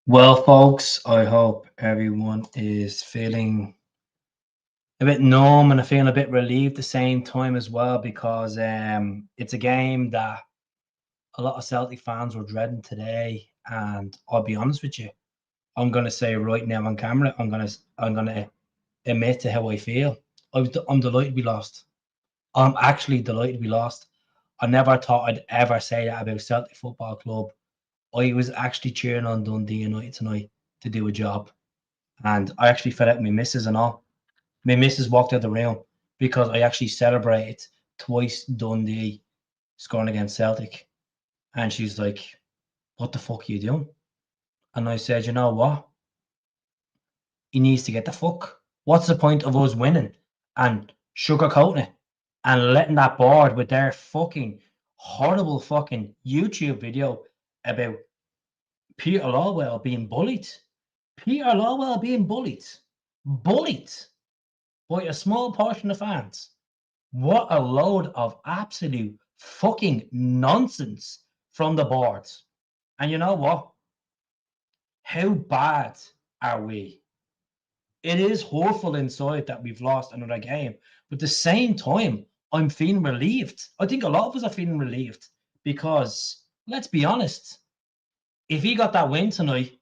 Well, folks, I hope everyone is feeling a bit numb and feeling a bit relieved at the same time as well because it's a game that a lot of Celtic fans were dreading today. And I'll be honest with you, I'm gonna say right now on camera, I'm gonna admit to how I feel. I'm delighted we lost. I'm actually delighted we lost. I never thought I'd ever say that about Celtic Football Club. I was actually cheering on Dundee United tonight to do a job. And I actually fed out my missus and all. My missus walked out the room because I actually celebrated twice Dundee scoring against Celtic. And she's like, "What the fuck are you doing?" And I said, "You know what? He needs to get the fuck. What's the point of us winning and sugarcoating it and letting that board with their fucking horrible fucking YouTube video about Peter Lawwell being bullied? Peter Lawwell being bullied. Bullied by a small portion of fans. What a load of absolute fucking nonsense from the boards. And you know what? How bad are we? It is hurtful inside that we've lost another game, but at the same time, I'm feeling relieved. I think a lot of us are feeling relieved because let's be honest, if he got that win tonight,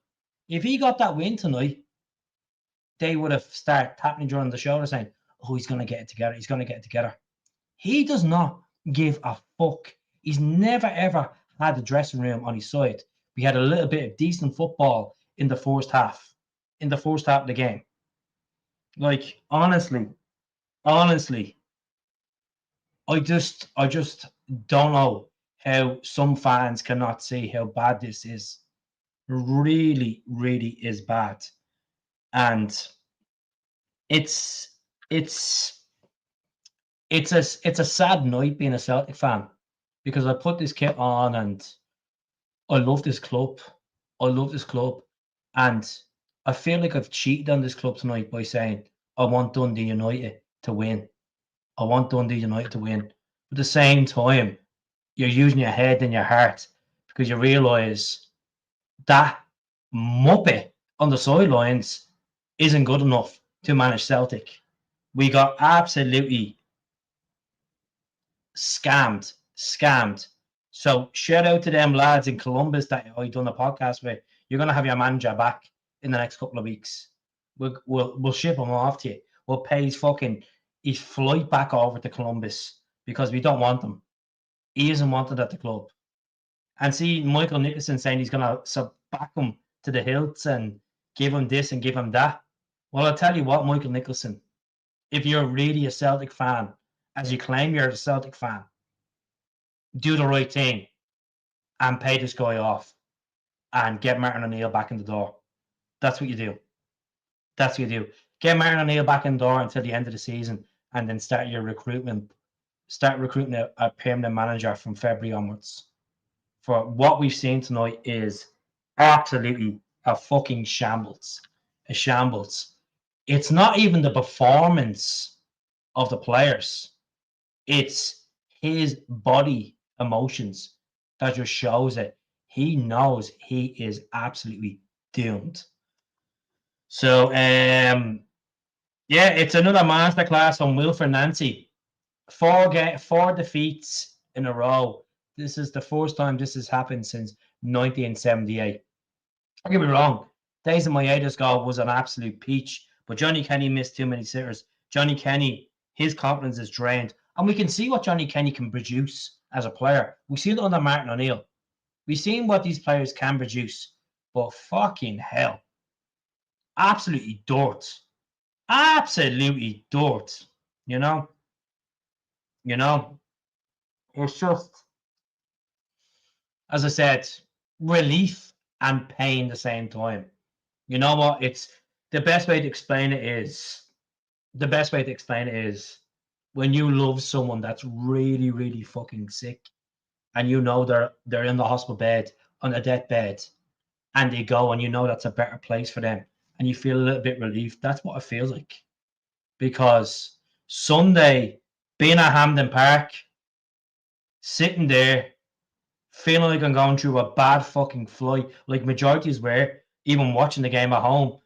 if he got that win tonight, they would have started tapping each other on the shoulder saying, "Oh, he's going to get it together. He's going to get it together." He does not give a fuck. He's never ever had the dressing room on his side. We had a little bit of decent football in the first half. In the first half of the game. Like, honestly, I just don't know how some fans cannot see how bad this is. Really, really is bad. And it's it's it's a sad night being a Celtic fan because I put this kit on and I love this club. I love this club. And I feel like I've cheated on this club tonight by saying I want Dundee United to win. I want Dundee United to win. But at the same time, you're using your head and your heart because you realise that muppet on the sidelines isn't good enough to manage Celtic. We got absolutely scammed. So shout out to them lads in Columbus that I done a podcast with. You're gonna have your manager back in the next couple of weeks. We'll ship him off to you. We'll pay his flight back over to Columbus because we don't want him. He isn't wanted at the club. And see Michael Nicholson saying he's gonna back him to the hilts and give him this and give him that. Well, I'll tell you what, Michael Nicholson, if you're really a Celtic fan, as you claim you're a Celtic fan, do the right thing and pay this guy off and get Martin O'Neill back in the door. That's what you do. That's what you do. Get Martin O'Neill back in the door until the end of the season and then start your recruitment. Start recruiting a permanent manager from February onwards. For what we've seen tonight is absolutely a fucking shambles. A shambles. It's not even the performance of the players. It's his body emotions that just shows it. He knows he is absolutely doomed. So, yeah, it's another masterclass on Wilfred Nancy. Four defeats in a row. This is the first time this has happened since 1978. Don't get me wrong. Days of Maeda's goal was an absolute peach, but Johnny Kenny missed too many sitters. Johnny Kenny, his confidence is drained. And we can see what Johnny Kenny can produce as a player. We've seen it under Martin O'Neill. We've seen what these players can produce. But fucking hell. Absolutely dirt. Absolutely dirt. You know? You know? It's just, as I said, relief and pain at the same time. You know what? It's the best way to explain it is when you love someone that's really, really fucking sick and you know they're in the hospital bed on a deathbed and they go and you know that's a better place for them and you feel a little bit relieved. That's what it feels like. Because Sunday, being at Hampden Park, sitting there, feeling like I'm going through a bad fucking flight, like majorities were, even watching the game at home.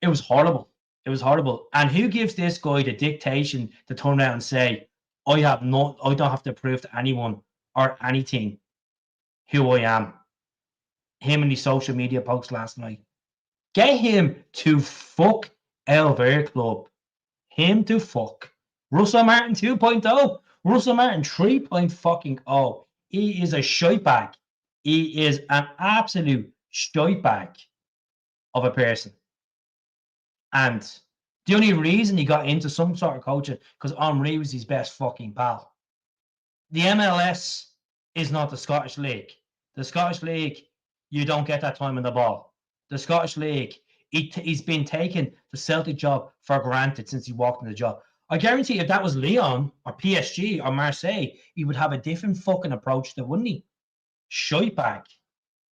It was horrible. It was horrible. And who gives this guy the dictation to turn around and say, I don't have to prove to anyone or anything who I am. Him and his social media post last night. Get him to fuck Elver Club. Him to fuck. Russell Martin 2.0. Russell Martin 3.0. He is a shitebag. He is an absolute shitebag of a person. And the only reason he got into some sort of coaching because Henry was his best fucking pal. The MLS is not the Scottish League. The Scottish League, you don't get that time in the ball. The Scottish League, he's been taking the Celtic job for granted since he walked in the job. I guarantee if that was Lyon or PSG or Marseille, he would have a different fucking approach to, wouldn't he? Shitebag.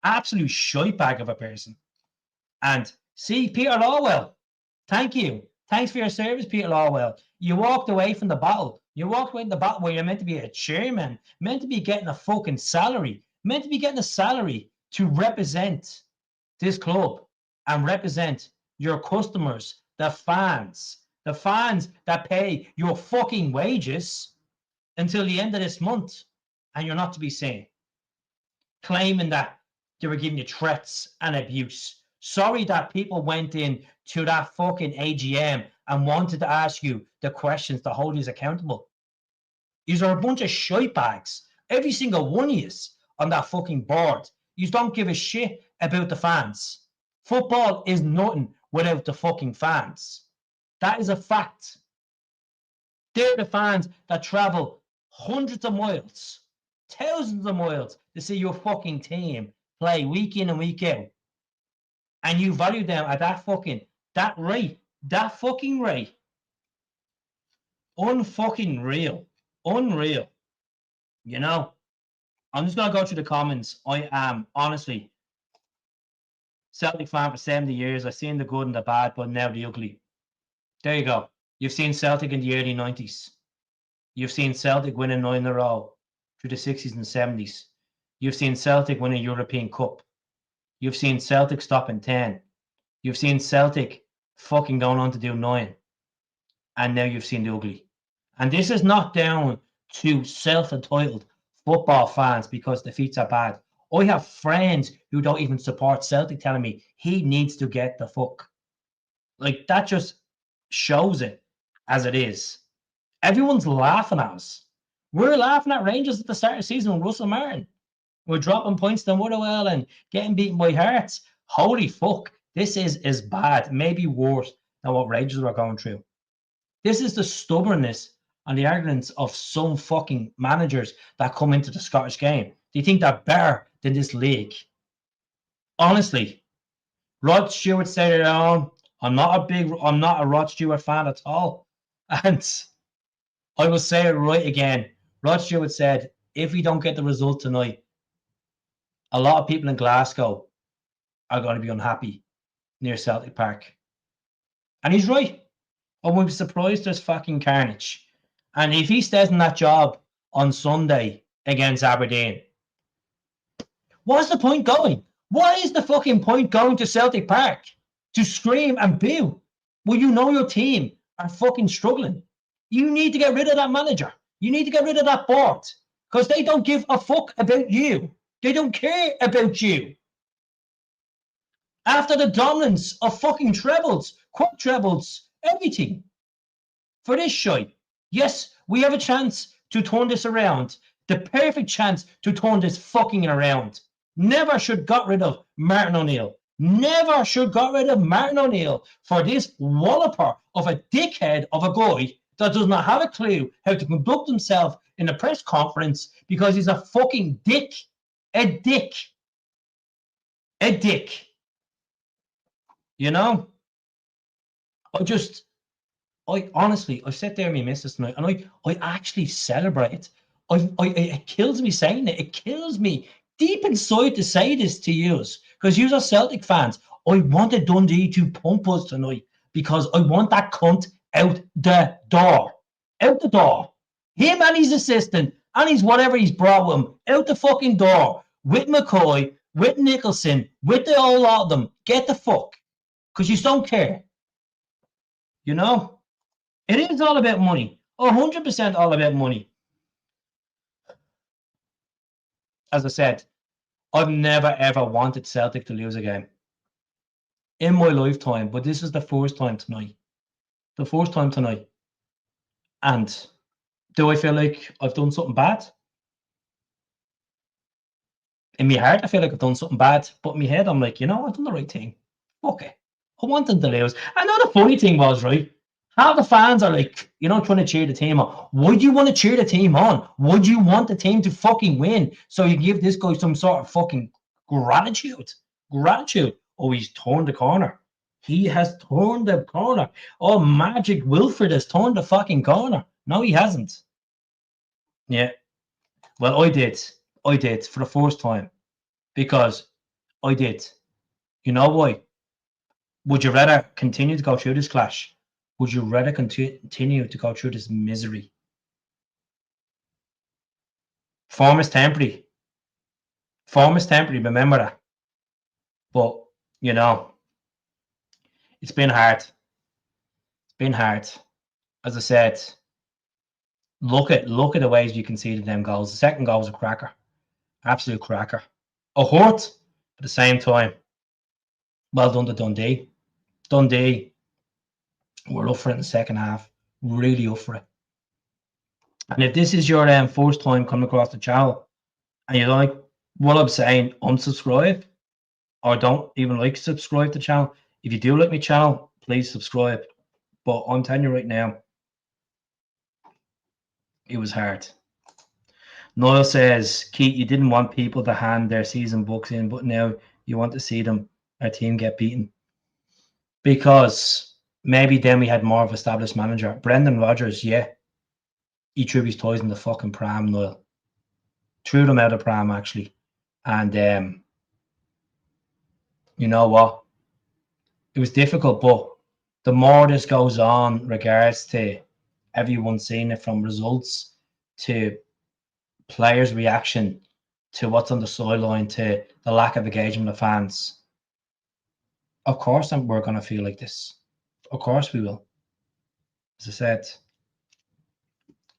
Absolute shitebag of a person. And see, Peter Lawwell, thank you. Thanks for your service, Peter Lawwell. You walked away from the battle. You walked away from the battle where you're meant to be a chairman, meant to be getting a fucking salary, meant to be getting a salary to represent this club and represent your customers, the fans that pay your fucking wages until the end of this month, and you're not to be seen. Claiming that they were giving you threats and abuse. Sorry that people went in to that fucking AGM and wanted to ask you the questions to hold you accountable. These are a bunch of shitebags. Every single one of you on that fucking board. You don't give a shit about the fans. Football is nothing without the fucking fans. That is a fact. They're the fans that travel hundreds of miles, thousands of miles to see your fucking team play week in and week out. And you value them at that fucking rate. Unfucking real. Unreal. You know, I'm just going to go through the comments. I am, honestly, Celtic fan for 70 years. I've seen the good and the bad, but now the ugly. There you go. You've seen Celtic in the early 90s. You've seen Celtic winning 9 in a row through the 60s and 70s. You've seen Celtic win a European Cup. You've seen Celtic stopping 10. You've seen Celtic fucking going on to do 9. And now you've seen the ugly. And this is not down to self-entitled football fans because defeats are bad. I have friends who don't even support Celtic telling me he needs to get the fuck. Like, that just shows it as it is. Everyone's laughing at us. We're laughing at Rangers at the start of the season with Russell Martin. We're dropping points to Motherwell and getting beaten by Hearts. Holy fuck. This is bad. Maybe worse than what Rangers were going through. This is the stubbornness and the arrogance of some fucking managers that come into the Scottish game. They think they're better than this league. Honestly, Rod Stewart said it on. I'm not a Rod Stewart fan at all. And I will say it right again. Rod Stewart said, if we don't get the result tonight, a lot of people in Glasgow are going to be unhappy near Celtic Park. And he's right. I won't be surprised there's fucking carnage. And if he stays in that job on Sunday against Aberdeen, what's the point going? What is the fucking point going to Celtic Park to scream and boo? Well, you know your team are fucking struggling. You need to get rid of that manager. You need to get rid of that board because they don't give a fuck about you. They don't care about you. After the dominance of fucking trebles, quad trebles, everything. For this shite, yes, we have a chance to turn this around. The perfect chance to turn this fucking around. Never should got rid of Martin O'Neill. Never should got rid of Martin O'Neill for this walloper of a dickhead of a guy that does not have a clue how to conduct himself in a press conference because he's a fucking dick. A dick. A dick. You know? I honestly sit there with my missus tonight and I actually celebrate it. It kills me saying it. It kills me deep inside to say this to you because you are Celtic fans. I wanted Dundee to pump us tonight because I want that cunt out the door. Out the door. Him and his assistant and his whatever he's brought with him out the fucking door with McCoy, with Nicholson, with the whole lot of them. Get the fuck. Because you don't care. You know? It is all about money. 100% all about money. As I said, I've never ever wanted Celtic to lose a game in my lifetime, but this is the first time tonight. The first time tonight. And do I feel like I've done something bad? In my heart, I feel like I've done something bad, but in my head, I'm like, I've done the right thing. Okay. I want them to lose. I know the funny thing was, right? Half the fans are like, trying to cheer the team on. Would you want to cheer the team on? Would you want the team to fucking win? So you give this guy some sort of fucking gratitude. Gratitude. Oh, he's turned the corner. He has turned the corner. Oh, Magic Wilfred has turned the fucking corner. No, he hasn't. Yeah. Well, I did. I did for the first time. Because I did. You know why? Would you rather continue to go through this clash? Would you rather continue to go through this misery? Form is temporary. Form is temporary, remember that. But, it's been hard. It's been hard. As I said, look at the ways you conceded them goals. The second goal was a cracker. Absolute cracker. A hurt at the same time. Well done to Dundee. Dundee were up for it in the second half. Really up for it. And if this is your first time coming across the channel and you like what I'm saying, unsubscribe or don't even subscribe to the channel. If you do like my channel, please subscribe. But I'm telling you right now, it was hard. Noel says, Keith, you didn't want people to hand their season books in, but now you want to see our team get beaten. Because maybe then we had more of an established manager. Brendan Rodgers, yeah. He threw his toys in the fucking pram, Noel. Threw them out of pram, actually. And you know what? It was difficult, but the more this goes on, regards to everyone seeing it from results to players' reaction to what's on the sideline to the lack of engagement of fans, of course we're going to feel like this. Of course we will. As I said,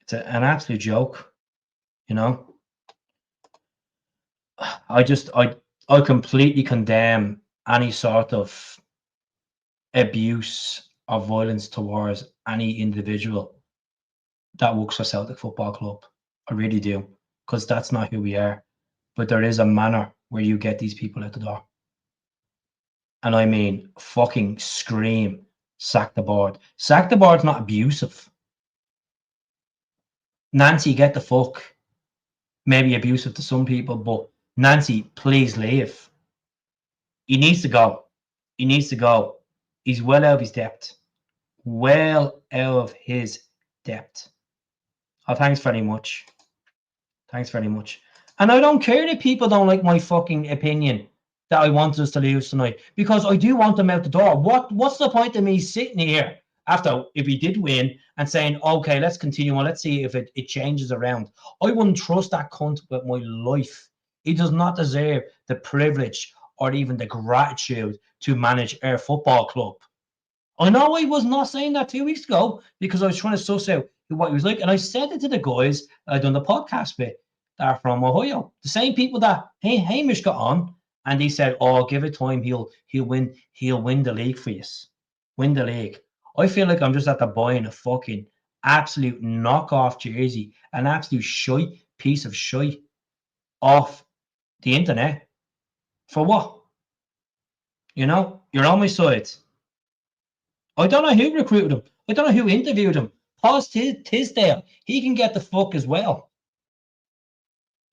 it's an absolute joke, I completely condemn any sort of abuse or violence towards any individual that works for Celtic Football Club. I really do, because that's not who we are. But there is a manner where you get these people out the door. And I mean, fucking scream, sack the board. Sack the board's not abusive. Nancy, get the fuck. Maybe abusive to some people, but Nancy, please leave. He needs to go. He needs to go. He's well out of his depth. Well out of his depth. Oh, thanks very much. Thanks very much. And I don't care that people don't like my fucking opinion that I want us to lose tonight, because I do want them out the door. What's the point of me sitting here after, if we did win, and saying, okay, let's continue on, let's see if it changes around. I wouldn't trust that cunt with my life. He does not deserve the privilege or even the gratitude to manage our football club. I know I was not saying that 2 weeks ago because I was trying to suss out what he was like. And I said it to the guys I done the podcast with that are from Ohio. The same people that Hamish got on, and he said, oh, give it time, he'll win the league for you. Win the league. I feel like I'm just after buying a fucking absolute knockoff jersey, an absolute shite piece of shite off the internet. For what? You're on my side. I don't know who recruited him. I don't know who interviewed him. Paul Tisdale. He can get the fuck as well.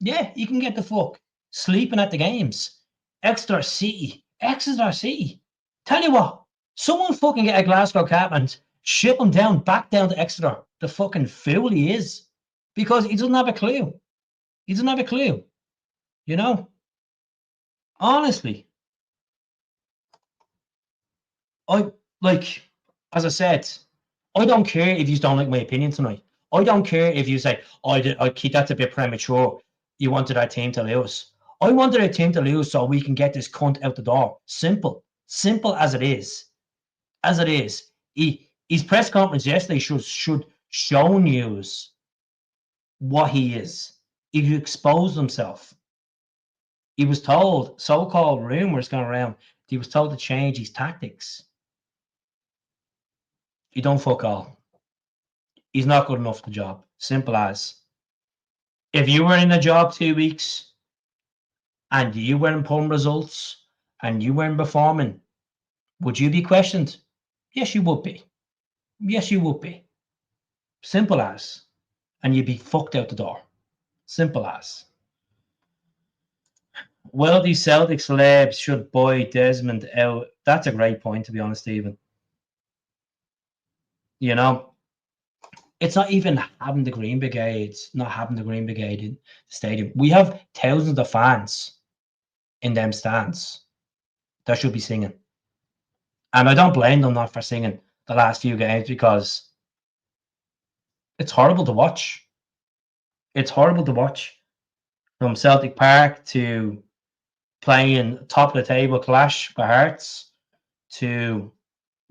Yeah, he can get the fuck. Sleeping at the games. Exeter City. Tell you what, someone fucking get a Glasgow cap and ship him back down to Exeter. The fucking fool he is. Because he doesn't have a clue. Honestly. As I said, I don't care if you don't like my opinion tonight. I don't care if you say, Keith, that's a bit premature. You wanted our team to lose. I wanted a team to lose so we can get this cunt out the door. Simple. Simple as it is. As it is. His press conference yesterday should show news what he is. He exposed himself. He was told, so-called rumors going around, he was told to change his tactics. He don't fuck all. He's not good enough for the job. Simple as. If you were in a job 2 weeks and you weren't pulling results and you weren't performing, would you be questioned? Yes, you would be. Yes, you would be. Simple as. And you'd be fucked out the door. Simple as. Well, these Celtic celebs should buy Desmond out. That's a great point, to be honest, Stephen. You know, it's not even having the Green Brigades, not having the Green Brigade in the stadium. We have thousands of fans in them stands that should be singing. And I don't blame them not for singing the last few games because it's horrible to watch. It's horrible to watch. From Celtic Park to playing top of the table clash for Hearts to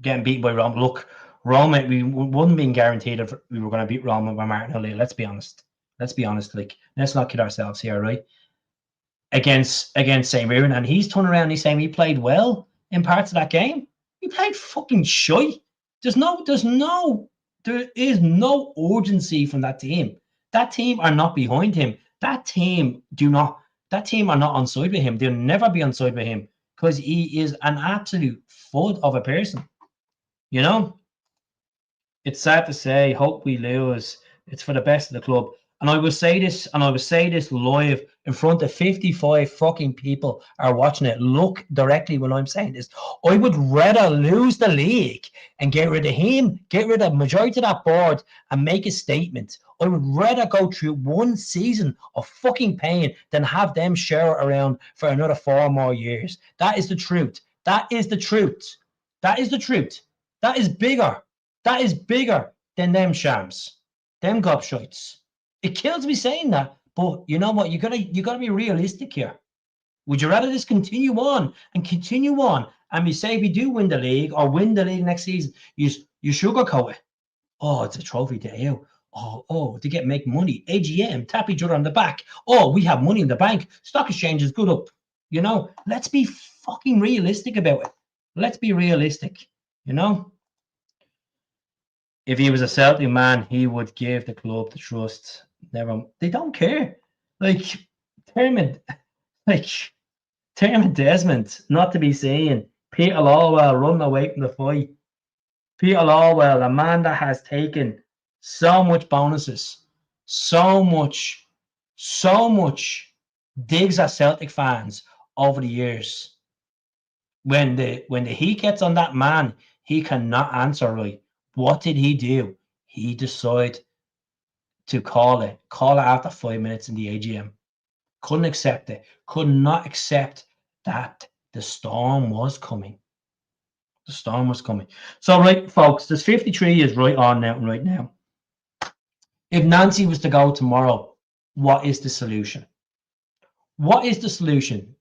getting beaten by Roma. Look, Roma, we wouldn't have been guaranteed if we were going to beat Roma by Martin O'Leary. Let's be honest. Let's be honest. Like, let's not kid ourselves here, right? Against St. Mirren, and he's turning around and he's saying he played well in parts of that game. He played fucking shy. There is no urgency from that team. That team are not behind him. That team are not on side with him. They'll never be on side with him because he is an absolute fud of a person. You know? It's sad to say, hope we lose. It's for the best of the club. And I will say this, live in front of 55 fucking people are watching it. Look directly when I'm saying this. I would rather lose the league and get rid of him, get rid of the majority of that board and make a statement. I would rather go through one season of fucking pain than have them share it around for another 4 more years. That is the truth. That is the truth. That is the truth. That is bigger. That is bigger than them shams. Them gobshites. It kills me saying that, but you know what? You gotta be realistic here. Would you rather just continue on and we say we do win the league or win the league next season, you sugarcoat it? Oh, it's a trophy day out. Oh, to make money. AGM, tap each other on the back. Oh, we have money in the bank. Stock exchange is good up. You know, let's be fucking realistic about it. Let's be realistic. You know? If he was a Celtic man, he would give the club the trust. Never, they don't care. Like Dermot Desmond, not to be seen. Peter Lawwell running away from the fight. Peter Lawwell, a man that has taken so much bonuses, so much digs at Celtic fans over the years. When the heat gets on that man, he cannot answer right. What did he do? He decided to call it after 5 minutes in the AGM. Couldn't accept it. Could not accept that the storm was coming. The storm was coming. So, right, folks, there's 53 years right now. If Nancy was to go tomorrow, what is the solution? What is the solution?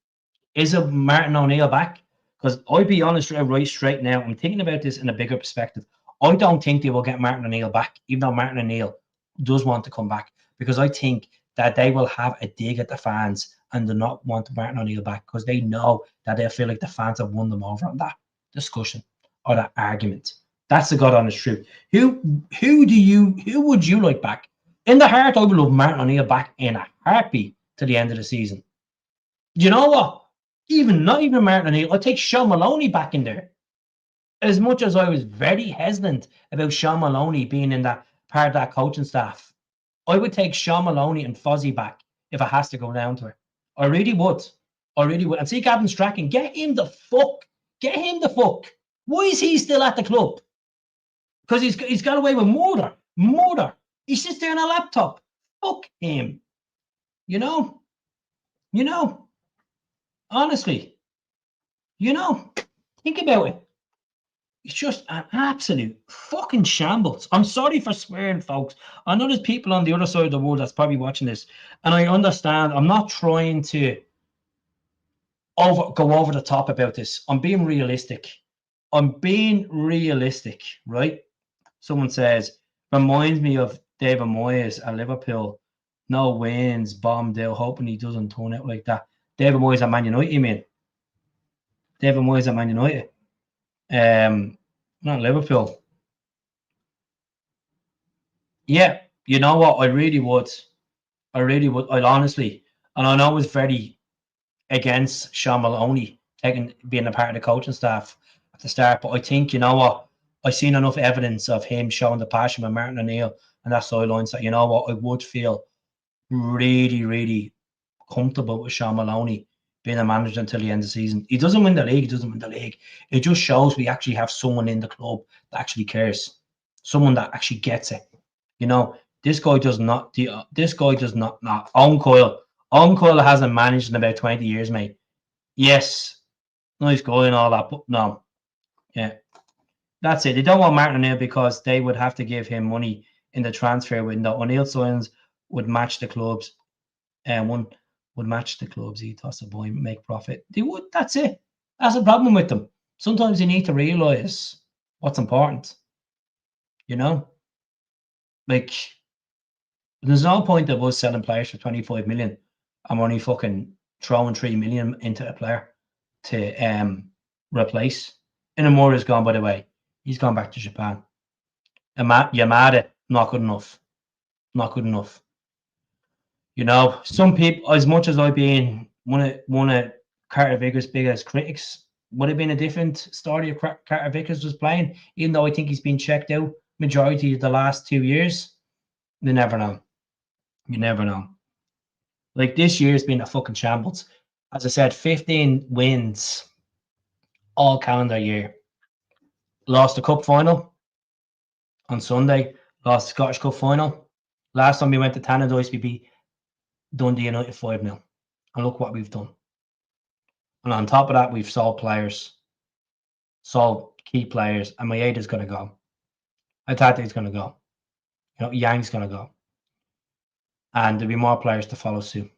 Is it Martin O'Neill back? Because I'll be honest right straight now, I'm thinking about this in a bigger perspective. I don't think they will get Martin O'Neill back, even though Martin O'Neill does want to come back, because I think that they will have a dig at the fans and do not want Martin O'Neill back because they know that they feel like the fans have won them over on that discussion or that argument. That's the God honest truth. Who would you like back? In the heart, I would love Martin O'Neill back in a heartbeat to the end of the season. You know what? Not even Martin O'Neill. I'll take Sean Maloney back in there. As much as I was very hesitant about Sean Maloney being in that part of that coaching staff, I would take Sean Maloney and Fozzie back if it has to go down to it. I really would. And see Gavin Strachan, get him the fuck. Why is he still at the club? Because he's got away with murder. He sits there on a laptop. Fuck him. You know. Honestly, think about it. It's just an absolute fucking shambles. I'm sorry for swearing, folks. I know there's people on the other side of the world that's probably watching this, and I understand. I'm not trying to go over the top about this. I'm being realistic. Right? Someone says, reminds me of David Moyes at Liverpool. No wins, bombed out, hoping he doesn't turn out like that. David Moyes at Man United, you mean? David Moyes at Man United. Not Liverpool. Yeah, you know what? I really would. I'd honestly. And I know it was very against Sean Maloney being a part of the coaching staff at the start, but I think, you know what? I've seen enough evidence of him showing the passion with Martin O'Neill and that sidelines that, you know what, I would feel really, really comfortable with Sean Maloney being a manager until the end of the season. He doesn't win the league. It just shows we actually have someone in the club that actually cares, someone that actually gets it. You know, this guy does not. This guy does not. Not Owen Coyle. Owen Coyle hasn't managed in about 20 years, mate. Yes, nice guy and all that, but no. Yeah, that's it. They don't want Martin O'Neill because they would have to give him money in the transfer window. O'Neill signs would match the clubs, and one would match the club's ethos of boy make profit. They would. That's it. That's the problem with them. Sometimes you need to realize what's important. You know, like there's no point of us selling players for 25 million. I'm only fucking throwing 3 million into a player to replace. Inamura's gone, by the way. He's gone back to Japan. Yamada, not good enough. Not good enough. You know, some people, as much as I've been one of Carter Vickers' biggest critics, would have been a different story if Carter Vickers was playing, even though I think he's been checked out majority of the last 2 years. You never know. You never know. Like this year's been a fucking shambles. As I said, 15 wins all calendar year. Lost the cup final on Sunday. Lost the Scottish Cup final. Last time we went to Tannadice, we beat Dundee United 5-0. And look what we've done. And on top of that, we've sold players. Sold key players. And Maeda's going to go. Atate's going to go. You know, Yang's going to go. And there'll be more players to follow suit.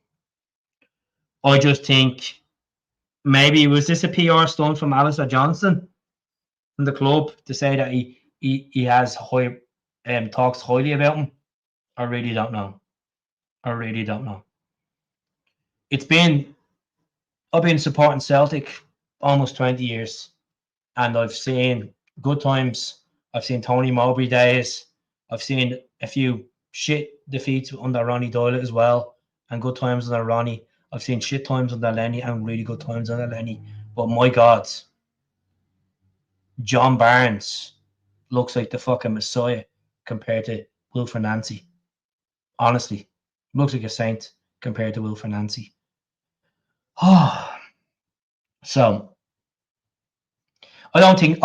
I just think maybe was this a PR stunt from Alistair Johnston from the club to say that he has high talks highly about him? I really don't know. I've been supporting Celtic almost 20 years, and I've seen good times. I've seen Tony Mowbray days. I've seen a few shit defeats under Ronnie Doyle as well, and good times under Ronnie. I've seen shit times under Lenny and really good times under Lenny. But my God, John Barnes looks like the fucking messiah compared to Wilfred Nancy. Honestly, looks like a saint compared to Wilfred Nancy. So I don't think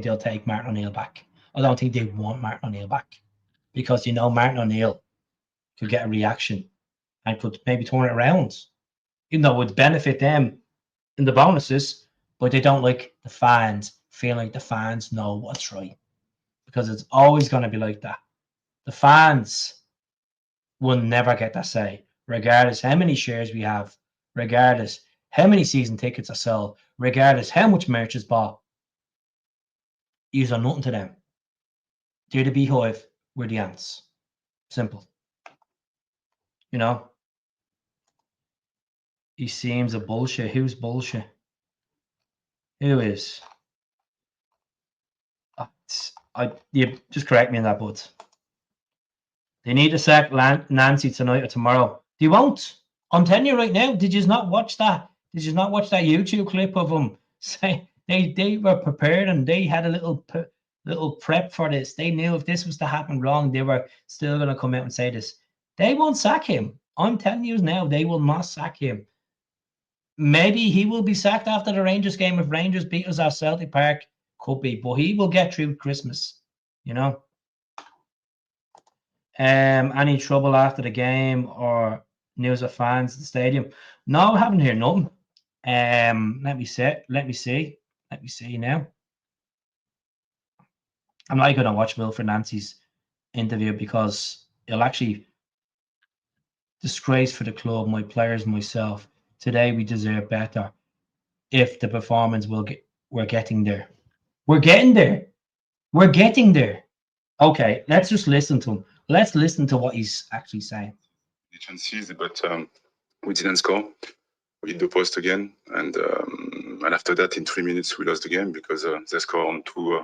they'll take Martin O'Neill back. I don't think they want Martin O'Neill back because, you know, Martin O'Neill could get a reaction and could maybe turn it around. Even though it would benefit them in the bonuses, but they don't like the fans feeling like the fans know what's right, because it's always going to be like that. The fans will never get that say, regardless how many shares we have, regardless how many season tickets are sold, regardless how much merch is bought. These are nothing to them. They're the beehive, we're the ants. Simple. You know? He seems a bullshit. Who's bullshit? Who is? You just correct me on that, bud. They need to sack Nancy tonight or tomorrow. They won't. I'm telling you right now. Did you not watch that? Did you not watch that YouTube clip of them saying they were prepared and they had a little prep for this? They knew if this was to happen wrong, they were still going to come out and say this. They won't sack him. I'm telling you now, they will not sack him. Maybe he will be sacked after the Rangers game if Rangers beat us at Celtic Park. Could be, but he will get through Christmas. You know. Any trouble after the game or news of fans at the stadium? No, I haven't heard nothing. Let me see now. I'm not going to watch Wilfred Nancy's interview because it'll actually disgrace for the club, my players, myself. Today we deserve better. If the performance we're getting there. We're getting there. We're getting there. Okay, let's just listen to him. Let's listen to what he's actually saying. The chances, but we didn't score. We hit the post again, and after that, in 3 minutes, we lost the game because they scored on two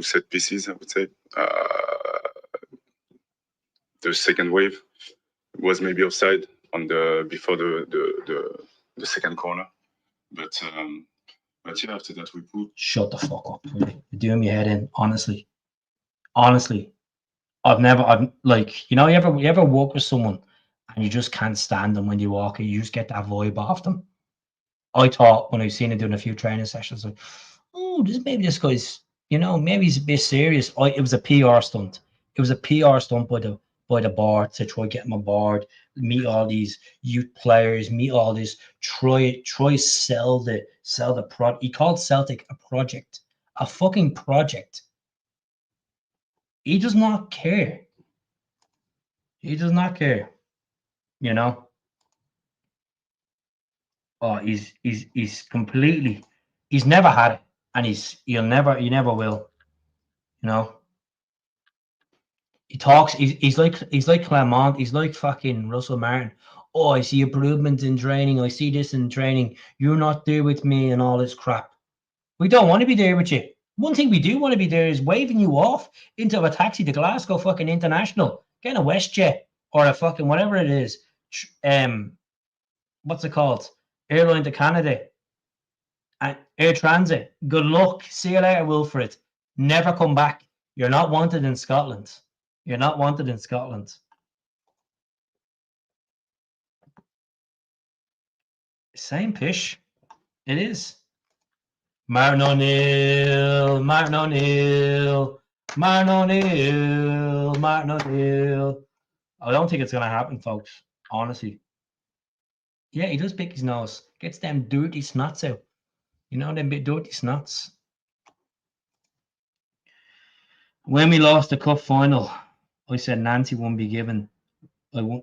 set pieces. I would say the second wave was maybe offside on the before the second corner, but yeah, after that we put. Shut the fuck up! You're doing me head in. Honestly, I've like, you ever walk with someone and you just can't stand them when you walk and you just get that vibe off them. I thought when I seen him doing a few training sessions, like, oh, maybe this guy's, maybe he's a bit serious. It was a PR stunt. It was a PR stunt by the board to try get him on board, meet all these youth players, meet all this, try sell the product. He called Celtic a project, a fucking project. He does not care. He does not care. Oh, he's completely. He's never had it, and he never will. He talks. He's like Clement. He's like fucking Russell Martin. Oh, I see improvement in training. I see this in training. You're not there with me, and all this crap. We don't want to be there with you. One thing we do want to be there is waving you off into a taxi to Glasgow fucking International, getting a WestJet or a fucking whatever it is. What's it called? Airline to Canada. Air Transit. Good luck. See you later, Wilfred. Never come back. You're not wanted in Scotland. You're not wanted in Scotland. Same pish. It is. Martin O'Neill. Martin O'Neill. Martin O'Neill. Martin O'Neill. I don't think it's going to happen, folks. Honestly. Yeah, he does pick his nose. Gets them dirty snots out. Them bit dirty snots. When we lost the cup final, I said Nancy won't be given.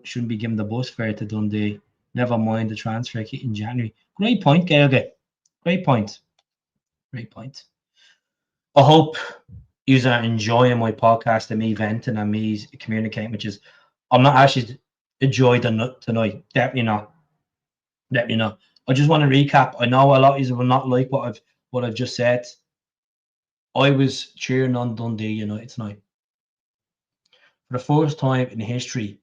Shouldn't be given the bus fare to Dundee. Never mind the transfer kit in January. Great point, Gailge. Great point. Great point. I hope you are enjoying my podcast and me venting and me communicating, which is I'm not actually enjoying tonight. Definitely not. Definitely not. I just want to recap. I know a lot of you will not like what I've just said. I was cheering on Dundee United tonight. For the first time in history,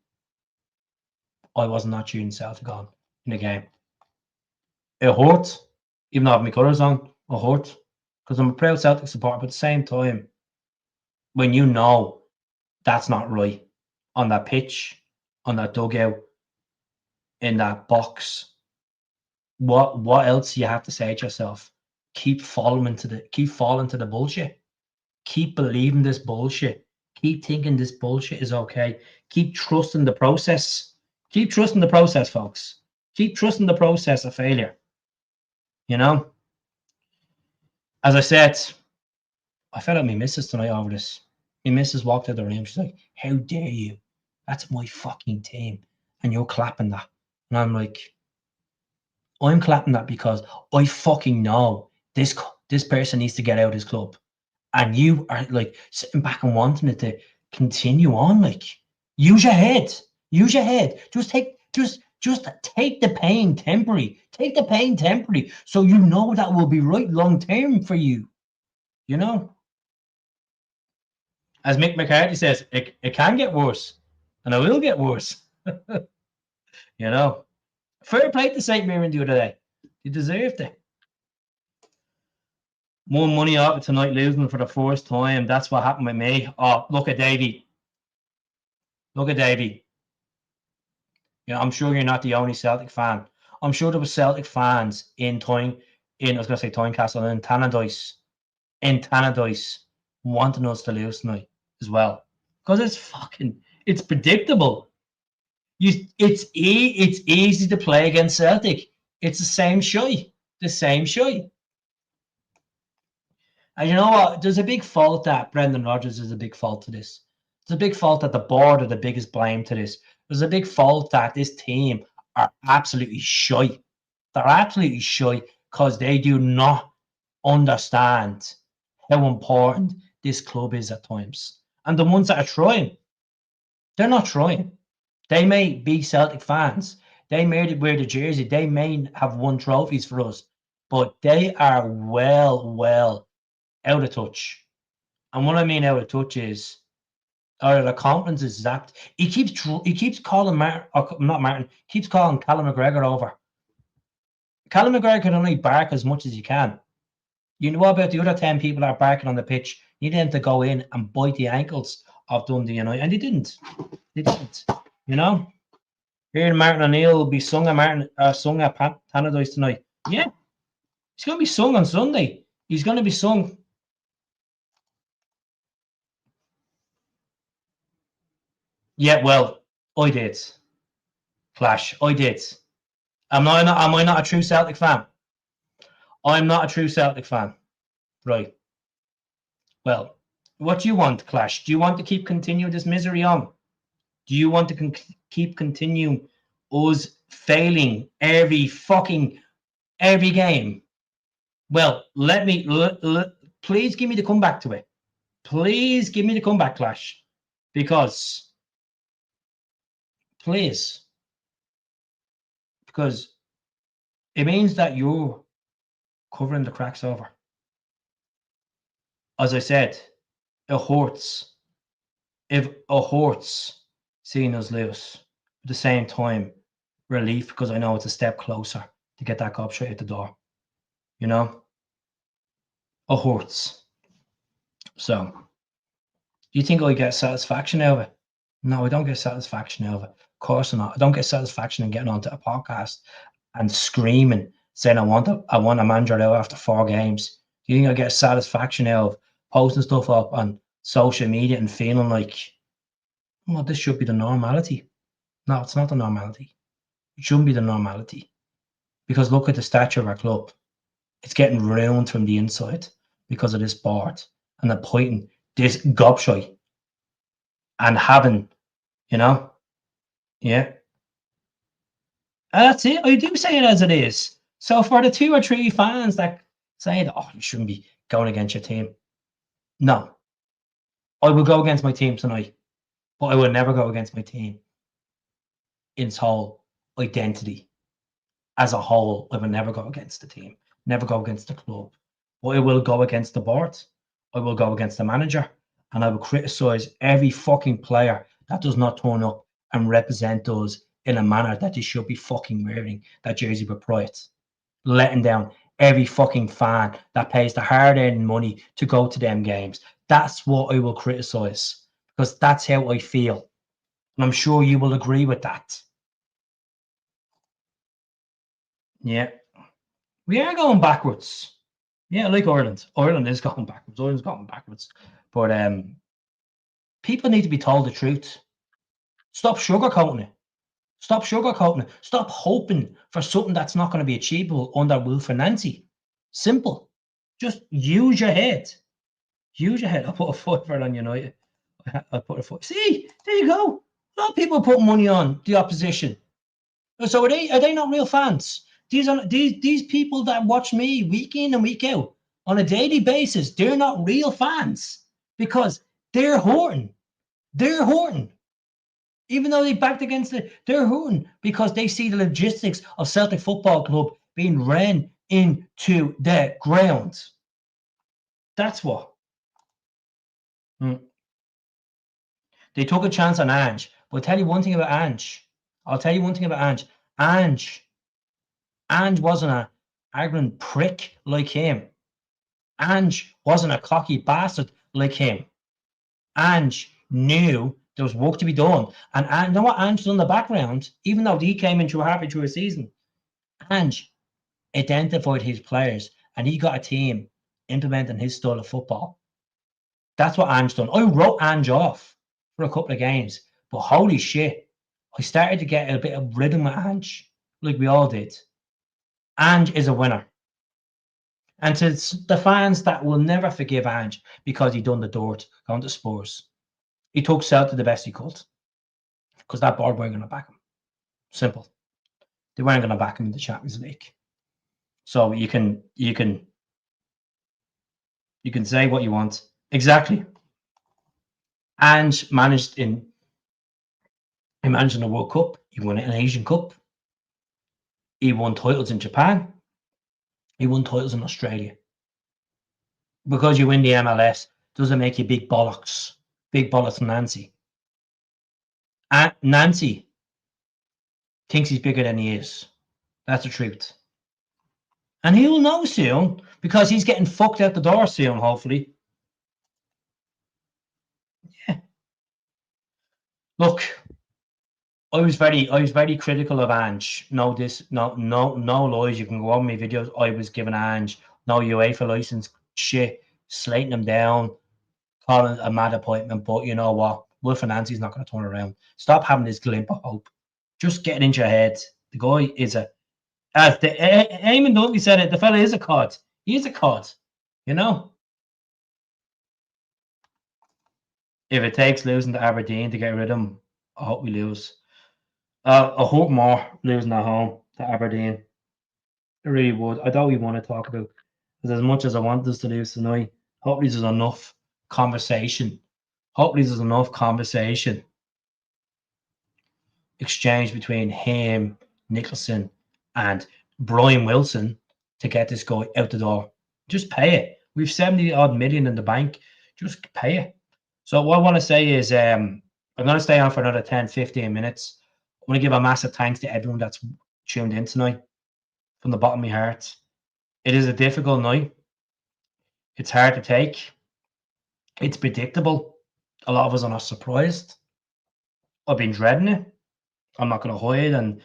I was not cheering Celtic on in the game. It hurt, even though I have my colours on. It hurt because I'm a proud Celtic supporter. But at the same time, when you know that's not right on that pitch, on that dugout, in that box, what else do you have to say to yourself? Keep falling to the bullshit. Keep believing this bullshit. Keep thinking this bullshit is okay. Keep trusting the process. Keep trusting the process, folks. Keep trusting the process of failure. As I said, I felt like my missus tonight over this. My missus walked out of the room. She's like, how dare you? That's my fucking team. And you're clapping that. And I'm like, I'm clapping that because I fucking know this person needs to get out of his club. And you are like sitting back and wanting it to continue on. Like, use your head. Use your head. Just take the pain temporary. Take the pain temporary so you know that will be right long term for you. As Mick McCarthy says, it can get worse. And it will get worse. Fair play to St. Mirren the other day. You deserved it. More money off it tonight, losing for the first time. That's what happened with me. Oh, look at Davey. Look at Davey. I'm sure you're not the only Celtic fan. I'm sure there were Celtic fans in Tynecastle, in Tannadice, wanting us to lose tonight as well. Because it's predictable. It's easy to play against Celtic. It's the same shy. And you know what? There's a big fault that Brendan Rodgers is a big fault to this. There's a big fault that the board are the biggest blame to this. There's a big fault that this team are absolutely shy. They're absolutely shy because they do not understand how important this club is at times. And the ones that are trying, they're not trying. They may be Celtic fans. They may wear the jersey. They may have won trophies for us, but they are well out of touch. And what I mean out of touch is, or the confidence is zapped. He keeps calling keeps calling Callum McGregor over. Callum McGregor can only bark as much as he can. You know what about the other 10 people that are barking on the pitch? You need them to go in and bite the ankles of Dundee United, and they didn't. They didn't. You know? Hearing Martin O'Neill will be sung at Tannadice tonight. Yeah. He's going to be sung on Sunday. He's going to be sung. Yeah, well, I did. Clash. I did. Am I not a true Celtic fan? I'm not a true Celtic fan. Right. Well, what do you want, Clash? Do you want to keep continuing this misery on? Do you want to keep continuing us failing every game? Well, please give me the comeback to it. Please give me the comeback, Clash. Because it means that you're covering the cracks over. As I said, it hurts. It hurts seeing us lose. At the same time, relief, because I know it's a step closer to get that gob straight at the door. You know? It hurts. So, do you think I get satisfaction out of it? No, I don't get satisfaction out of it. Of course not. I don't get satisfaction in getting onto a podcast and screaming, saying I want a manager out after 4 games. Do you think I get satisfaction out of posting stuff up on social media and feeling like, well, this should be the normality? No, it's not the normality. It shouldn't be the normality. Because look at the stature of our club. It's getting ruined from the inside because of this board and appointing this gobshite and having, yeah. And that's it. I do say it as it is. So for the 2 or 3 fans that say, oh, you shouldn't be going against your team. No. I will go against my team tonight, but I will never go against my team in its whole identity. As a whole, I will never go against the team, never go against the club. But I will go against the board. I will go against the manager, and I will criticise every fucking player that does not turn up and represent us in a manner that they should be fucking wearing that jersey with pride. Letting down every fucking fan that pays the hard-earned money to go to them games. That's what I will criticise, because that's how I feel. And I'm sure you will agree with that. Yeah. We are going backwards. Yeah, like Ireland. Ireland is going backwards. Ireland's going backwards. But people need to be told the truth. Stop sugarcoating it. Stop sugarcoating it. Stop hoping for something that's not going to be achievable under Wilf and Nancy. Simple. Just use your head. Use your head. I put a foot for it on United. I put a foot. See, there you go. A lot of people put money on the opposition. So are they not real fans? These people that watch me week in and week out on a daily basis, they're not real fans because they're hurting. They're hurting. Even though they backed against it, they're hurting because they see the logistics of Celtic Football Club being ran into the ground. That's what. They took a chance on Ange. But I'll tell you one thing about Ange. Ange wasn't an arrogant prick like him. Ange wasn't a cocky bastard like him. Ange knew there was work to be done. And you know what Ange done in the background? Even though he came into halfway through a season, Ange identified his players and he got a team implementing his style of football. That's what Ange done. I wrote Ange off for a couple of games, but holy shit, I started to get a bit of rhythm with Ange, like we all did. Ange is a winner. And to the fans that will never forgive Ange because he done the dirt going to Spurs, he took Celtic the best he could because that board weren't going to back him. Simple. they weren't going to back him in the Champions League. So you can say what you want. Exactly. And he managed in the World Cup. He won an Asian Cup. He won titles in Japan. He won titles in Australia. Because you win the MLS doesn't make you big bollocks. Big bollocks Nancy. And Nancy thinks he's bigger than he is. That's the truth. And he will know soon because he's getting fucked out the door soon, hopefully. Yeah. Look, I was very critical of Ange. No lies. You can go on my videos. I was giving Ange no UEFA license shit, slating him down, calling it a mad appointment. But you know what? Will Nancy's not going to turn around. Stop having this glimp of hope. Just get it into your head. The guy is as the Eamon Dunkley said it, the fella is a cod. He is a cod. You know? If it takes losing to Aberdeen to get rid of him, I hope we lose. I hope more losing at home to Aberdeen. I really would. I don't even want to talk about because as much as I want us to lose tonight, hopefully there's enough conversation. Hopefully there's enough conversation exchange between him, Nicholson, and Brian Wilson to get this guy out the door. Just pay it. We've 70 odd million in the bank. Just pay it. So what I want to say is I'm going to stay on for another 10, 15 minutes. I want to give a massive thanks to everyone that's tuned in tonight from the bottom of my heart. It is a difficult night. It's hard to take. It's predictable. A lot of us are not surprised. I've been dreading it. I'm not going to hide, and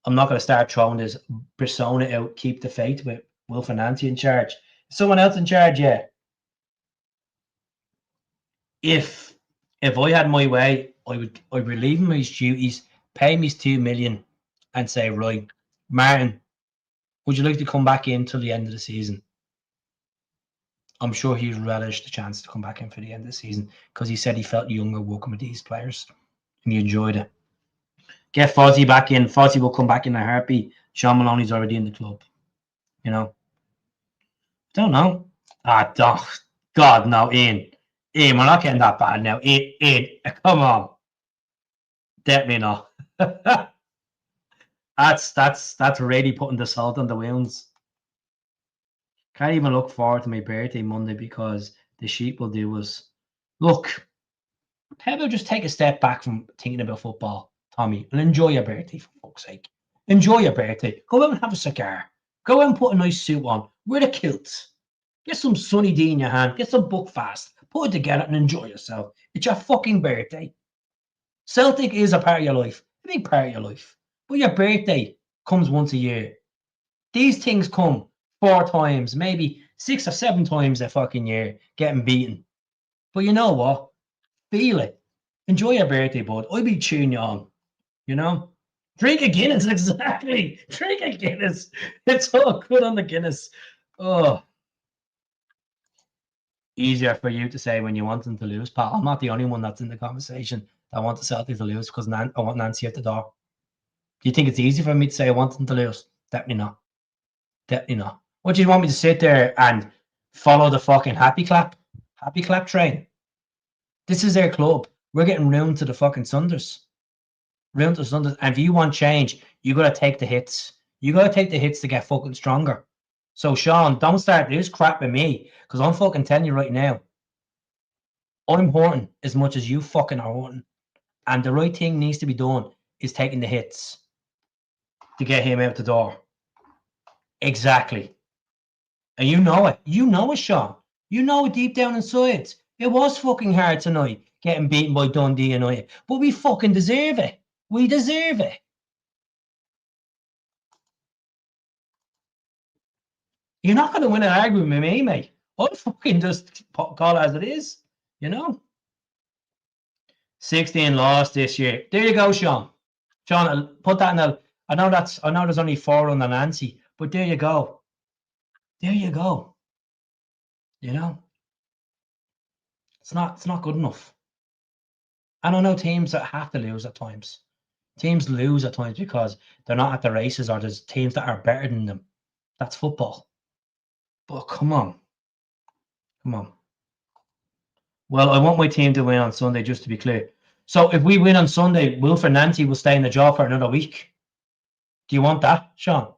I'm not going to start throwing this persona out, keep the faith with Will Nancy in charge. Someone else in charge, yeah. If I had my way, I'd relieve him of his duties, pay him his 2 million, and say, right, Martin, would you like to come back in till the end of the season? I'm sure he'd relish the chance to come back in for the end of the season because he said he felt younger working with these players and he enjoyed it. Get Fozzie back in. Fozzie will come back in a heartbeat. Sean Maloney's already in the club. You know? Don't know. God, no, Ian. Ian, we're not getting that bad now. Ian, come on. Definitely not. That's really putting the salt on the wounds. Can't even look forward to my birthday Monday because the sheep will do us. Look, how about just take a step back from thinking about football, Tommy, and enjoy your birthday, for fuck's sake. Enjoy your birthday. Go out and have a cigar. Go out and put a nice suit on. Wear the kilts. Get some Sunny D in your hand. Get some Buckfast. Put it together and enjoy yourself. It's your fucking birthday. Celtic is a part of your life. A big part of your life. But your birthday comes once a year. These things come 4 times, maybe 6 or 7 times a fucking year, getting beaten. But you know what? Feel it. Enjoy your birthday, bud. I'll be cheering you on. You know? Drink a Guinness, exactly. Drink a Guinness. It's all good on the Guinness. Oh. Easier for you to say when you want them to lose, pal. I'm not the only one that's in the conversation that want the Celtics to lose because I want Nancy at the door. Do you think it's easy for me to say I want them to lose? Definitely not. Definitely not. What do you want me to sit there and follow the fucking happy clap train? This is their club. We're getting round to the fucking Sunders. Round to the Sunders. And if you want change, you got to take the hits. You got to take the hits to get fucking stronger. So, Sean, don't start this crap with me because I'm fucking telling you right now, I'm hurting as much as you fucking are hurting. And the right thing needs to be done is taking the hits to get him out the door. Exactly. And you know it. You know it, Sean. You know it deep down inside. It was fucking hard tonight getting beaten by Dundee United. But we fucking deserve it. We deserve it. You're not going to win an argument with me, mate. I'll fucking just call it as it is. You know? 16 lost this year. There you go, Sean. Sean, I'll put that in the... I know there's only 4 on the Nancy, but there you go. There you go. You know? It's not good enough. And I know teams that have to lose at times. Teams lose at times because they're not at the races or there's teams that are better than them. That's football. But come on. Come on. Well, I want my team to win on Sunday, just to be clear. So if we win on Sunday, Wilfred Nancy will stay in the job for another week. Do you want that, Sean?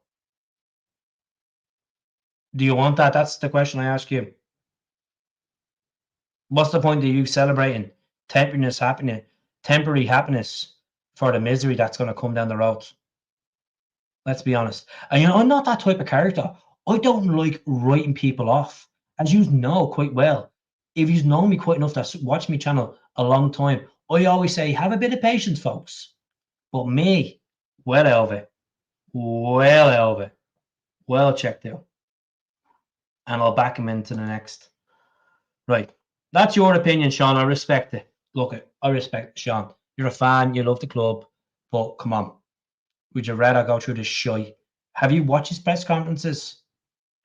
Do you want that? That's the question I ask you. What's the point of you celebrating temporary happiness for the misery that's going to come down the road? Let's be honest. And I'm not that type of character. I don't like writing people off, as you know quite well. If you've known me quite enough, that's watched me channel a long time, I always say, have a bit of patience, folks. But me, well out of it. Well out of it. Well checked out. And I'll back him into the next. Right. That's your opinion, Sean. I respect it. Look, I respect it, Sean. You're a fan. You love the club. But come on. Would you rather go through this shite? Have you watched his press conferences?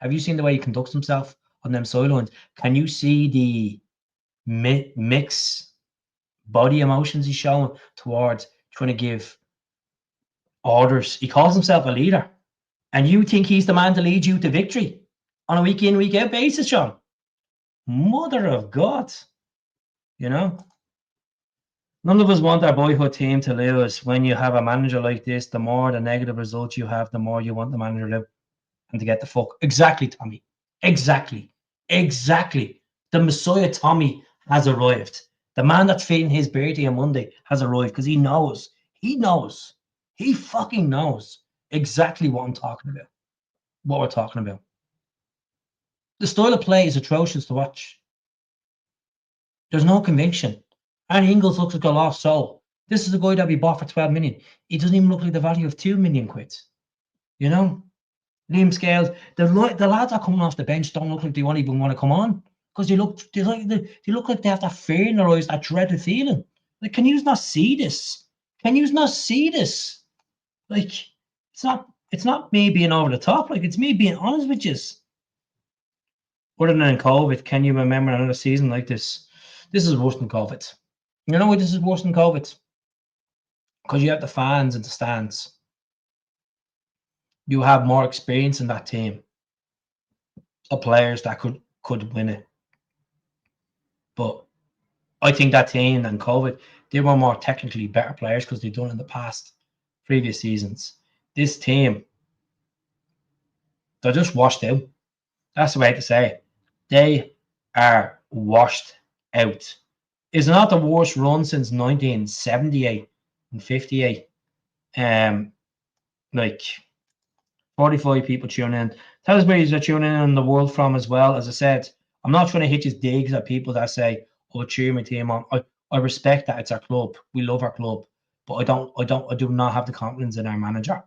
Have you seen the way he conducts himself on them sidelines? Can you see the mix body emotions he's showing towards trying to give orders? He calls himself a leader. And you think he's the man to lead you to victory on a week in, week out basis, Sean? Mother of God. You know? None of us want our boyhood team to lose. When you have a manager like this, the more the negative results you have, the more you want the manager to and to get the fuck. Exactly, Tommy. Exactly. Exactly. The Messiah Tommy has arrived. The man that's feeding his birthday on Monday has arrived because he knows. He knows. He fucking knows exactly what I'm talking about. What we're talking about. The style of play is atrocious to watch. There's no conviction. Andy Ingles looks like a lost soul. This is a guy that we bought for 12 million. He doesn't even look like the value of 2 million quid. You know? Liam Scales, the lads that are coming off the bench don't look like they won't even want to come on. Because they look like they have that fear in their eyes, that dreaded feeling. Like, can you not see this? Can you not see this? Like, it's not me being over the top, like it's me being honest with you. Other than COVID, can you remember another season like this? This is worse than COVID. You know why this is worse than COVID? Because you have the fans in the stands. You have more experience in that team of players that could win it. But I think that team and COVID, they were more technically better players because they've done in the past, previous seasons. This team, they're just washed out. That's the way to say it. They are washed out. It's not the worst run since 1978 and 58. Like 45 people tuning in. Tell us where you're tuning in the world from as well. As I said, I'm not trying to hit just digs at people that say, "Oh, cheer my team on." I respect that it's our club. We love our club, but I do not have the confidence in our manager.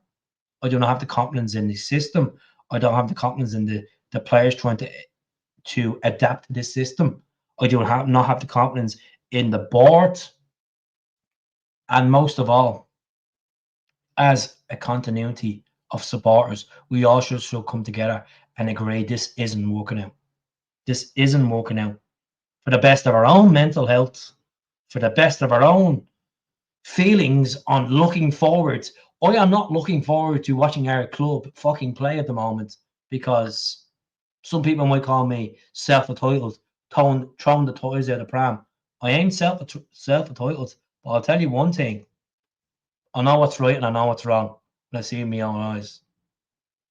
I do not have the confidence in the system. I don't have the confidence in the players trying to adapt to this system. I do not have the confidence in the board, and most of all, as a continuity of supporters, we all should come together and agree this isn't working out. This isn't working out for the best of our own mental health, for the best of our own feelings on looking forward. I am not looking forward to watching our club fucking play at the moment because some people might call me self-entitled, throwing the toys out of the pram. I ain't self-entitled, but I'll tell you one thing. I know what's right and I know what's wrong. And I see it in my own eyes.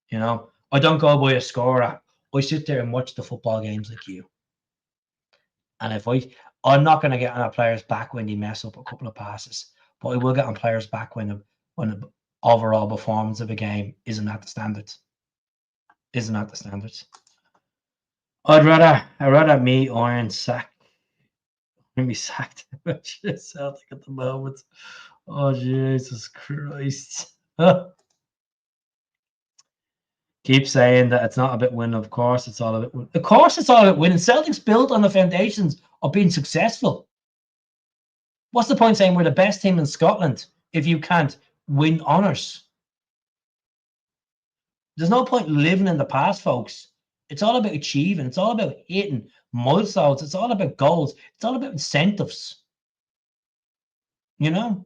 You know, I don't go by a score app. I sit there and watch the football games like you. And if I'm not going to get on our players back when they mess up a couple of passes, but I will get on players back when the overall performance of a game isn't at the standards. Isn't at the standards. I'd rather me Iron sack. Me sacked Celtic at the moment. Oh Jesus Christ. Keep saying that it's not about winning. Of course, it's all about winning. Of course, it's all about winning. Celtic's built on the foundations of being successful. What's the point saying we're the best team in Scotland if you can't win honours? There's no point living in the past, folks. It's all about achieving. It's all about hitting milestones. It's all about goals. It's all about incentives. You know?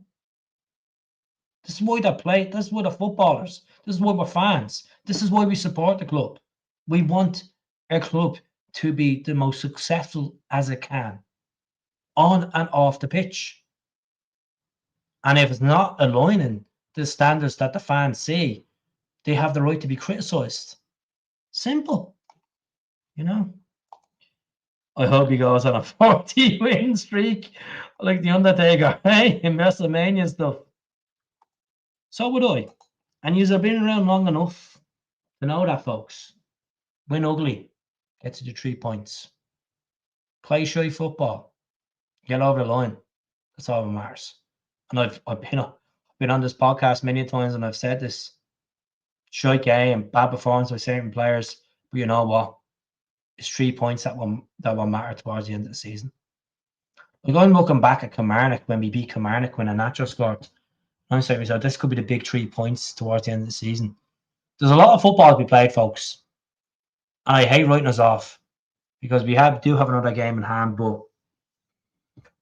This is why they play. This is why they're footballers. This is why we're fans. This is why we support the club. We want our club to be the most successful as it can, on and off the pitch. And if it's not aligning the standards that the fans see, they have the right to be criticised. Simple, you know. I hope he goes on a 40-win streak like The Undertaker, hey, in WrestleMania stuff. So would I. And you've been around long enough to know that, folks. Win ugly, get to the 3 points. Play shy football, get over the line. That's all that matters. And I've been on this podcast many times, and I've said this: shy game, bad performance by certain players. But you know what? It's 3 points that will matter towards the end of the season. Like, I'm looking back at Kilmarnock when we beat Kilmarnock when Anacho scored. I'm saying to myself, this could be the big 3 points towards the end of the season. There's a lot of football to be played, folks. And I hate writing us off because we do have another game in hand, but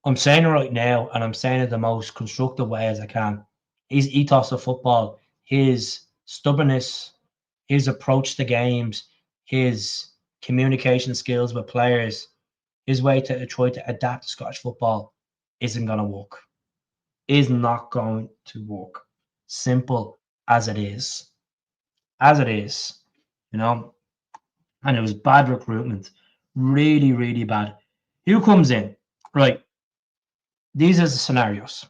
I'm saying it right now, and I'm saying it the most constructive way as I can. His ethos of football, his stubbornness, his approach to games, his communication skills with players, his way to try to adapt to Scottish football isn't going to work. Is not going to work. Simple as it is. As it is, you know. And it was bad recruitment. Really, really bad. Who comes in? Right. These are the scenarios.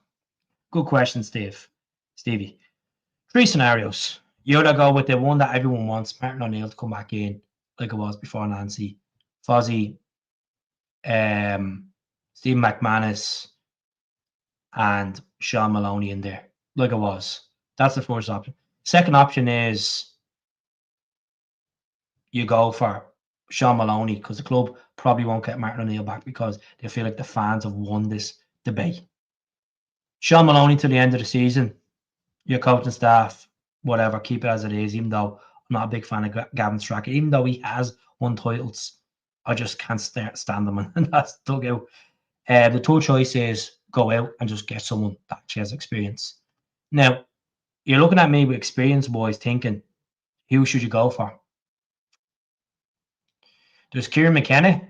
Good question, Stevie. 3 scenarios. You either go with the one that everyone wants, Martin O'Neill to come back in, like it was before Nancy, Fozzie, Stephen McManus, and Sean Maloney in there, like it was. That's the first option. Second option is you go for Sean Maloney because the club probably won't get Martin O'Neill back because they feel like the fans have won this debate. Sean Maloney to the end of the season, your coaching staff, whatever, keep it as it is, even though I'm not a big fan of Gavin Strachan, even though he has won titles. I just can't stand him, and that's dugout. The third choice is go out and just get someone that actually has experience. Now, you're looking at me with experience-wise thinking, who should you go for? There's Kieran McKenna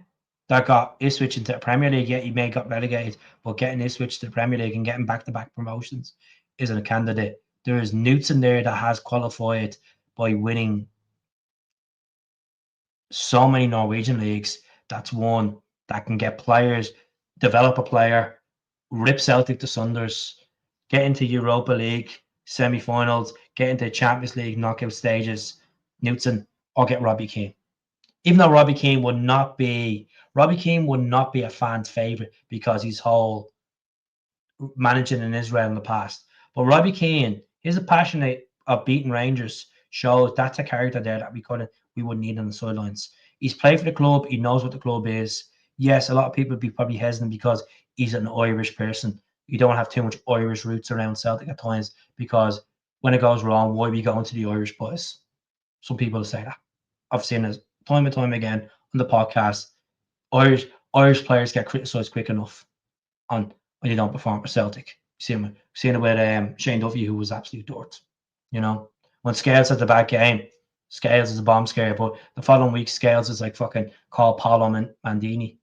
that got Ipswich into the Premier League. Yeah, he may have got relegated, but getting Ipswich to the Premier League and getting back-to-back promotions isn't a candidate. There is Newts in there that has qualified by winning so many Norwegian leagues. That's one that can get players, develop a player, rip Celtic to sunders, get into Europa League semi-finals, get into Champions League knockout stages, Newton, or get Robbie Keane. Even though Robbie Keane would not be a fan's favourite because his whole managing in Israel in the past. But Robbie Keane, his passion of beating Rangers shows that's a character there that we would need on the sidelines. He's played for the club. He knows what the club is. Yes, a lot of people would be probably hesitant because he's an Irish person. You don't have too much Irish roots around Celtic at times because when it goes wrong, why are we going to the Irish boys? Some people say that. I've seen it time and time again on the podcast. Irish players get criticised quick enough on when you don't perform for Celtic. Seen it with Shane Duffy, who was absolute dirt. You know, when Scales has a bad game, Scales is a bomb scare, but the following week, Scales is like fucking call Paulo and Mandini.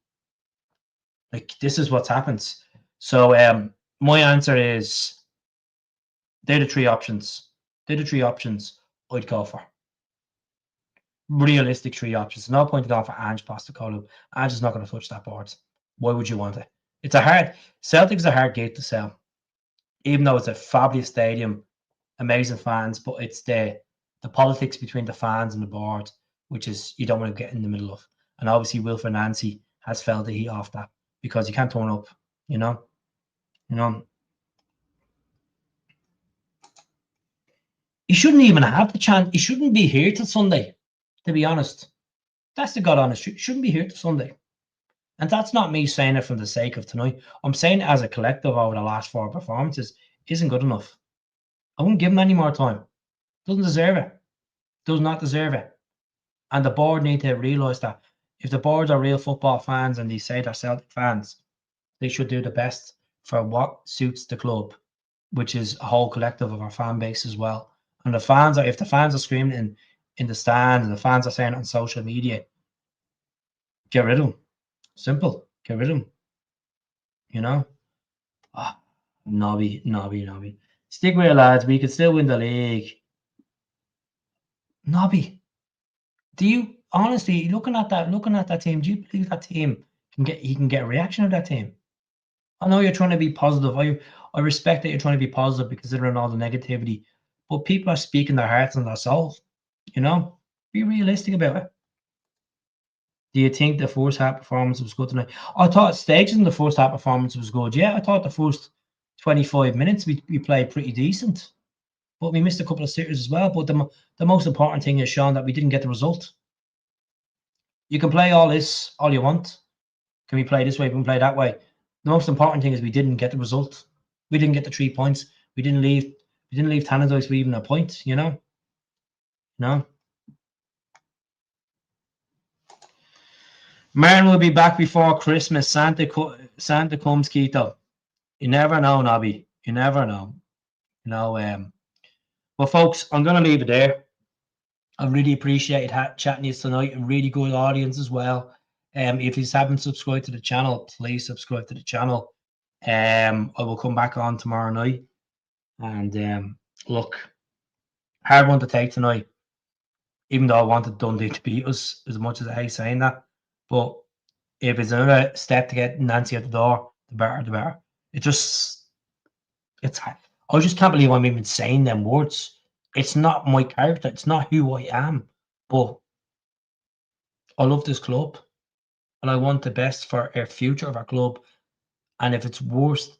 Like, this is what happens. So my answer is they're the 3 options. They're the 3 options I'd go for. Realistic 3 options. No point in going for Ange Postecoglou. Ange is not going to touch that board. Why would you want it? Celtic's a hard gate to sell, even though it's a fabulous stadium, amazing fans, but it's the politics between the fans and the board, which is you don't want to get in the middle of. And obviously Wilfred Nancy has felt the heat off that because you can't turn up, you know. He shouldn't even have the chance. He shouldn't be here till Sunday, to be honest. That's the God honest truth. He shouldn't be here till Sunday. And that's not me saying it for the sake of tonight. I'm saying it as a collective over the last 4 performances isn't good enough. I wouldn't give him any more time. Doesn't deserve it. Does not deserve it. And the board need to realise that if the board are real football fans and they say they're Celtic fans, they should do the best for what suits the club. which is a whole collective of our fan base as well. And the fans if the fans are screaming in the stand and the fans are saying it on social media, get rid of them. Simple. Get rid of them. You know? Ah, Nobby. Stick with it, lads. We could still win the league. Nobby. Do you honestly looking at that team, do you believe that team can get a reaction of that team? I know you're trying to be positive. I respect that you're trying to be positive considering all the negativity. But people are speaking their hearts and their souls. You know? Be realistic about it. Do you think the first half performance was good tonight? I thought stages in the first half performance was good. Yeah, I thought the first 25 minutes we played pretty decent. But we missed a couple of sitters as well. But the most important thing is, Sean, that we didn't get the result. You can play all this all you want. Can we play this way? We can play that way. The most important thing is we didn't get the result. We didn't get the 3 points. We didn't leave Tannadice with even a point, you know? No. Martin will be back before Christmas. Santa comes, Keto. You never know, Nobby. You never know. You know, well, folks, I'm going to leave it there. I really appreciate chatting to you tonight. A really good audience as well. If you haven't subscribed to the channel, please subscribe to the channel. I will come back on tomorrow night. And look, hard one to take tonight. Even though I wanted Dundee to beat us, as much as I hate saying that. But if it's another step to get Nancy out the door, the better, the better. I just can't believe I'm even saying them words. It's not my character. It's not who I am. But I love this club, and I want the best for our future of our club. And if it's worth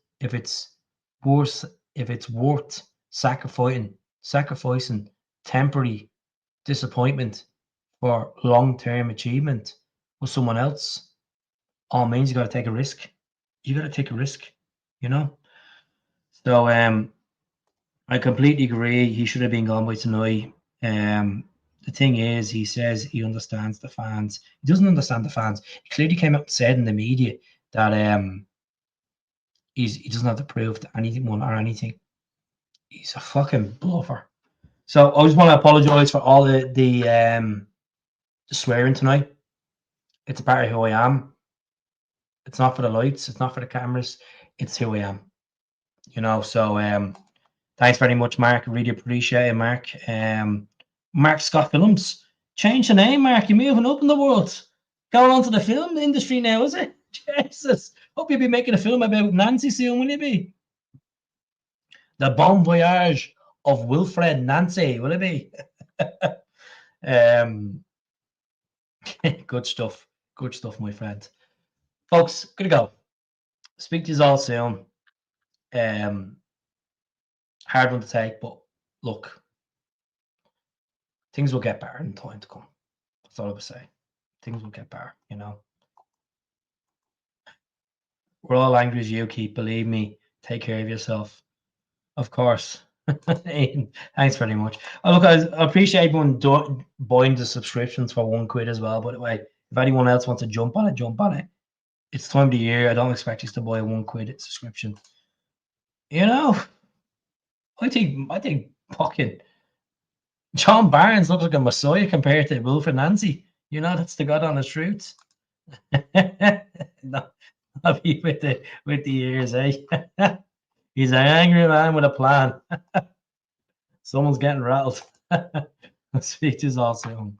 sacrificing temporary disappointment for long-term achievement with someone else, all means you got to take a risk. You got to take a risk, you know. So I completely agree. He should have been gone by tonight. The thing is, he says he understands the fans. He doesn't understand the fans. He clearly came out and said in the media that he doesn't have to prove to anyone or anything. He's a fucking bluffer. So I just want to apologize for all the swearing tonight. It's a part of who I am. It's not for the lights. It's not for the cameras. It's who I am. You know. So thanks very much, Mark. I really appreciate it, Mark. Mark Scott Films. Change the name, Mark. You're moving up in the world. Going on to the film industry now, is it? Jesus. Hope you'll be making a film about Nancy soon, will you be? The Bon Voyage of Wilfred Nancy, will it be? Good stuff. Good stuff, my friend. Folks, gonna go. Speak to you all soon. Hard one to take, but look, things will get better in time to come. That's all I would say. Things will get better, you know. We're all angry as you, Keith. Believe me. Take care of yourself. Of course. Thanks very much. Oh, look, I appreciate everyone buying the subscriptions for £1 as well. By the way, if anyone else wants to jump on it, jump on it. It's time of the year. I don't expect you to buy a £1 subscription. You know, I think fucking John Barnes looks like a messiah compared to Wilfred Nancy. You know, that's the God honest truth. No, I'll be with the ears, eh? He's an angry man with a plan. Someone's getting rattled. Speak to us all soon.